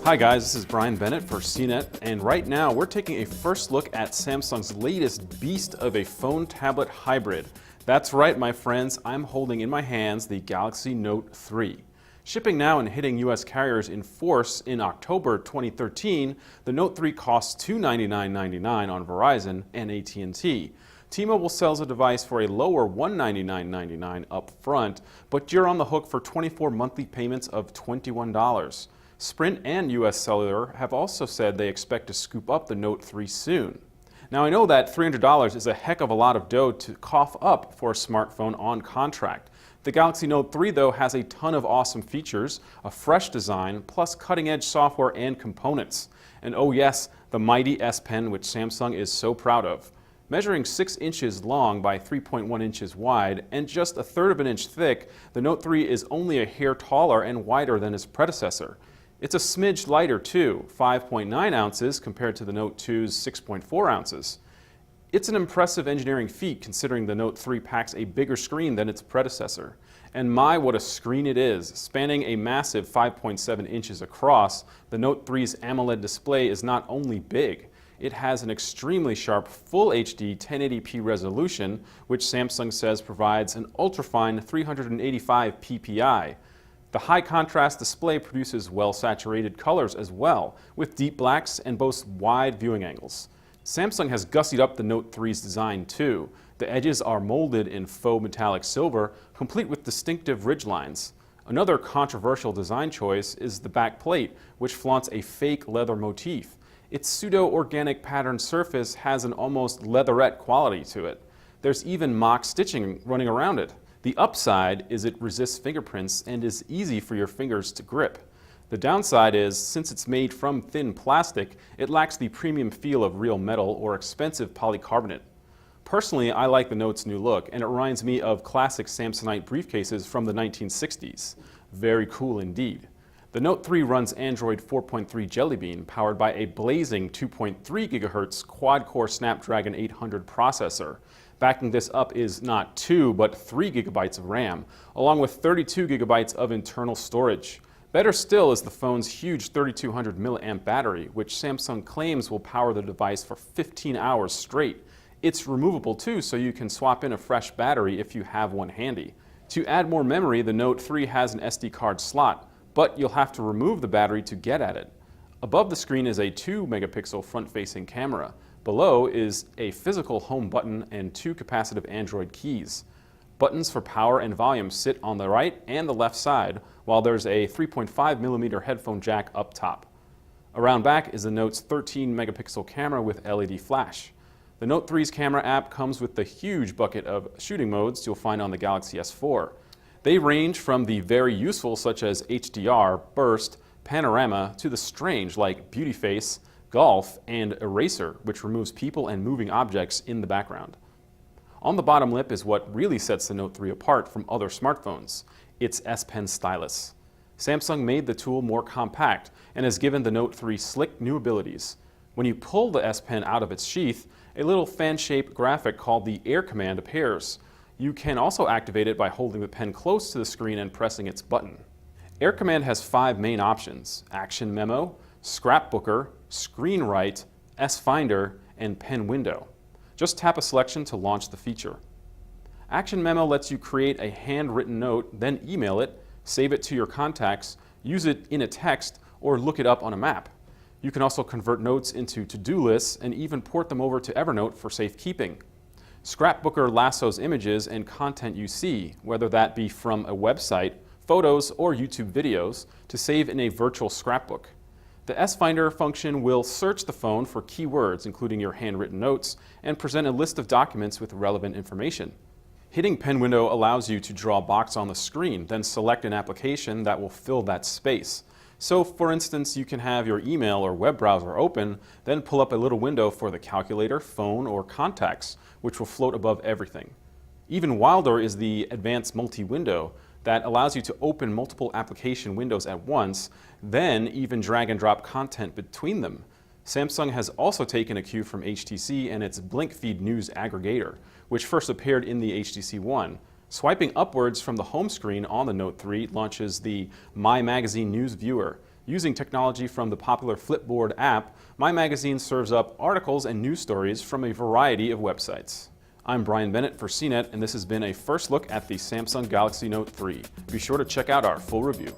Hi guys, this is Brian Bennett for CNET, and right now we're taking a first look at Samsung's latest beast of a phone-tablet hybrid. That's right, my friends, I'm holding in my hands the Galaxy Note 3. Shipping now and hitting US carriers in force in October 2013, the Note 3 costs $299.99 on Verizon and AT&T. T-Mobile sells a device for a lower $199.99 up front, but you're on the hook for 24 monthly payments of $21. Sprint and US Cellular have also said they expect to scoop up the Note 3 soon. Now I know that $300 is a heck of a lot of dough to cough up for a smartphone on contract. The Galaxy Note 3 though has a ton of awesome features, a fresh design, plus cutting-edge software and components. And oh yes, the mighty S Pen which Samsung is so proud of. Measuring 6 inches long by 3.1 inches wide and just 1/3 of an inch thick, the Note 3 is only a hair taller and wider than its predecessor. It's a smidge lighter too, 5.9 ounces compared to the Note 2's 6.4 ounces. It's an impressive engineering feat considering the Note 3 packs a bigger screen than its predecessor. And my, what a screen it is! Spanning a massive 5.7 inches across, the Note 3's AMOLED display is not only big, it has an extremely sharp Full HD 1080p resolution, which Samsung says provides an ultrafine 385 ppi. The high contrast display produces well-saturated colors as well, with deep blacks and boasts wide viewing angles. Samsung has gussied up the Note 3's design too. The edges are molded in faux metallic silver, complete with distinctive ridgelines. Another controversial design choice is the back plate, which flaunts a fake leather motif. Its pseudo-organic patterned surface has an almost leatherette quality to it. There's even mock stitching running around it. The upside is it resists fingerprints and is easy for your fingers to grip. The downside is, since it's made from thin plastic, it lacks the premium feel of real metal or expensive polycarbonate. Personally, I like the Note's new look, and it reminds me of classic Samsonite briefcases from the 1960s. Very cool indeed. The Note 3 runs Android 4.3 Jelly Bean, powered by a blazing 2.3 GHz quad-core Snapdragon 800 processor. Backing this up is not 2, but 3 GB of RAM, along with 32 GB of internal storage. Better still is the phone's huge 3200 mAh battery, which Samsung claims will power the device for 15 hours straight. It's removable too, so you can swap in a fresh battery if you have one handy. To add more memory, the Note 3 has an SD card slot, but you'll have to remove the battery to get at it. Above the screen is a 2-megapixel front-facing camera. Below is a physical home button and 2 capacitive Android keys. Buttons for power and volume sit on the right and the left side, while there's a 3.5mm headphone jack up top. Around back is the Note's 13-megapixel camera with LED flash. The Note 3's camera app comes with the huge bucket of shooting modes you'll find on the Galaxy S4. They range from the very useful such as HDR, burst, panorama, to the strange like beauty face, golf, and eraser, which removes people and moving objects in the background. On the bottom lip is what really sets the Note 3 apart from other smartphones, its S Pen stylus. Samsung made the tool more compact and has given the Note 3 slick new abilities. When you pull the S Pen out of its sheath, a little fan-shaped graphic called the Air command appears. You can also activate it by holding the pen close to the screen and pressing its button. Air command has 5 main options: Action Memo, Scrapbooker, Screen Write, S-Finder, and Pen Window. Just tap a selection to launch the feature. Action Memo lets you create a handwritten note, then email it, save it to your contacts, use it in a text, or look it up on a map. You can also convert notes into to-do lists and even port them over to Evernote for safekeeping. Scrapbooker lassos images and content you see, whether that be from a website, photos, or YouTube videos, to save in a virtual scrapbook. The S-Finder function will search the phone for keywords, including your handwritten notes, and present a list of documents with relevant information. Hitting Pen Window allows you to draw a box on the screen, then select an application that will fill that space. So, for instance, you can have your email or web browser open, then pull up a little window for the calculator, phone, or contacts, which will float above everything. Even wilder is the advanced multi-window that allows you to open multiple application windows at once, then even drag and drop content between them. Samsung has also taken a cue from HTC and its BlinkFeed news aggregator, which first appeared in the HTC One. Swiping upwards from the home screen on the Note 3 launches the My Magazine News Viewer. Using technology from the popular Flipboard app, my magazine serves up articles and news stories from a variety of websites. I'm Brian Bennett for CNET, and this has been a first look at the Samsung Galaxy Note 3. Be sure to check out our full review.